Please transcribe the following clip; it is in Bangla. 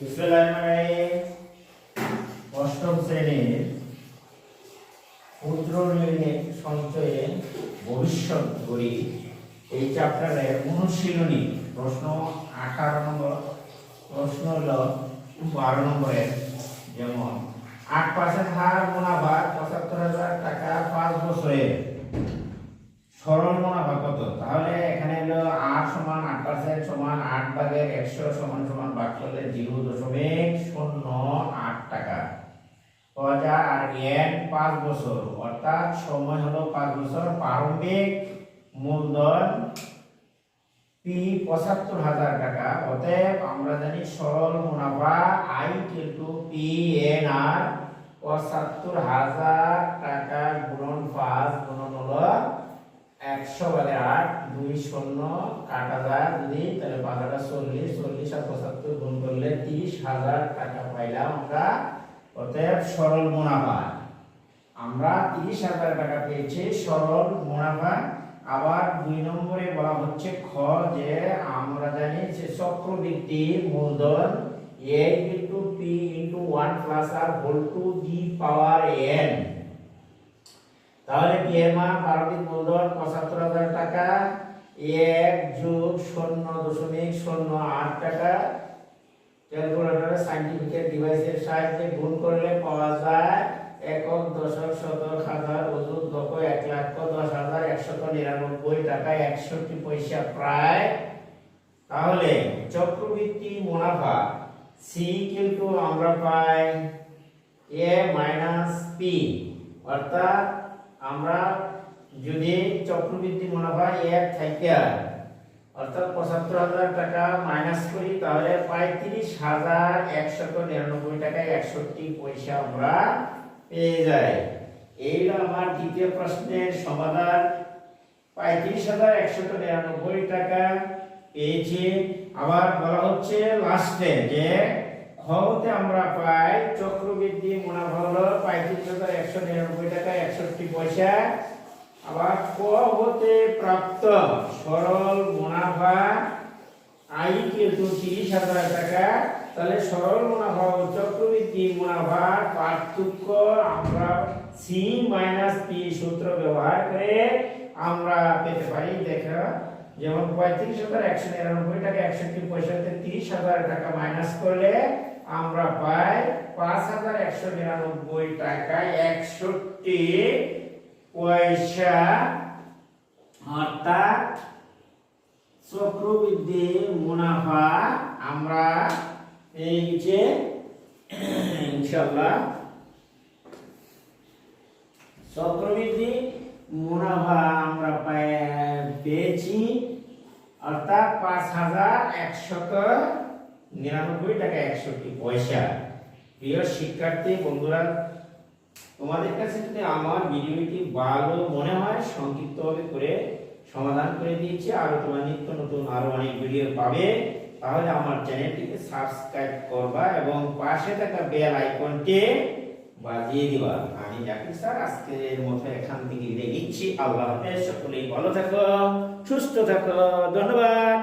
বিশ্ববিদ্যালয়ের অষ্টম শ্রেণীর ক্ষুদ্র ঋণ সঞ্চয়ে ভবিষ্যৎ গড়ি এই চ্যাপ্টারের অনুশীলনী প্রশ্ন 18 নম্বর প্রশ্ন হলো 12 নম্বরের যেমন 8% হার মুনাফা ৭৫,০০০ টাকা 5 বছরে সরল মুনাফা কত? তাহলে এখানে হলো 8 সমান 8% সমান 8 ভাগের 100 সমান সমান ভাগ করলে 0.08 টাকা পাওয়া যায়। আর n 5 বছর অর্থাৎ সময় হলো 5 বছর। প্রারম্ভিক মূলধন p ৭৫,০০০ টাকা। অতএব আমরা জানি সরল মুনাফা i * p n আর ৭৫,০০০ টাকা গুণন 5 গুণন হলো 100/8 2 0 কাটা যায় যদি তাহলে 5 40 40 আর 75 গুণ করলে 30,০০০ টাকা পাইলাম আমরা। অতএব সরল মুনাফা আমরা 30,০০০ টাকা পেয়েছি সরল মুনাফা। আবার 2 নম্বরে বলা হচ্ছে খ যে আমরা জানি যে চক্রবৃদ্ধি মূলধন a * p * 1 + r whole to the power n। তাহলে p এর মান প্রারম্ভিক মূলধন ৭৫,০০০ টাকা 1 + 0.08 টাকা ক্যালকুলেটরে সায়েন্টিফিক ডিভাইসের সাহায্যে গুণ করলে পাওয়া যায় একক দশক শতক হাজার অযুত লক্ষ ১,১০,১৯৯ টাকা ৬১ পয়সা প্রায়। তাহলে চক্রবৃদ্ধি মুনাফা c কিন্তু আমরা পাই a - p অর্থাৎ আমরা যদি চক্রবৃদ্ধি মুনাফা 1 থেকে অর্থাৎ ৭৫,০০০ টাকা মাইনাস করি তাহলে পাই ৩০,১৯৯ টাকা ৬১ পয়সা আমরা পেয়ে যাই। এইটা আমার দ্বিতীয় প্রশ্নের সমাধান। পাই ৩০,১৯৯ টাকা পেয়েছি। আবার বলা হচ্ছে লাস্টে যে খতে আমরা পাই চক্রবৃদ্ধি মুনাফা হলো ৩৫,১৯৯ টাকা ৬১ পয়সা। আবার ক হতে প্রাপ্ত সরল মুনাফা i = ৩০,০০০ টাকা। তাহলে সরল মুনাফা ও চক্রবৃদ্ধি মুনাফার পার্থক্য আমরা c - p সূত্র ব্যবহার করে আমরা পেতে পারি। দেখো যেমন ৩৫,১৯৯ টাকা ৬১ পয়সা থেকে ৩০,০০০ টাকা মাইনাস করলে আমরা পাই ৫,১৯৯ টাকা ৬১ পয়সা। অর্থাৎ চক্রবৃদ্ধি মুনাফা আমরা পেয়ে গেছি ইনশাআল্লাহ। চক্রবৃদ্ধি মুনাফা আমরা পেয়েছি অর্থাৎ ৫,১৯৯ টাকা ৬১ পয়সা। প্রিয় শিক্ষার্থী বন্ধুরা, তোমাদের কাছে যদি আমার ভিডিওটি ভালো মনে হয় সংক্ষিপ্তভাবে করে সমাধান করে দিয়েছি। আর তোমরা নিত্য নতুন আরো অনেক ভিডিও পাবে। তাহলে আমার চ্যানেলটিকে সাবস্ক্রাইব করবা এবং পাশে থাকা বেল আইকনটি বাজিয়ে দিবা। আমি জাকির স্যার আজকের মতো এখান থেকে বিদায় নিচ্ছি। আল্লাহ হাফেজ। সকলেই ভালো থাকো, সুস্থ থাকো। ধন্যবাদ।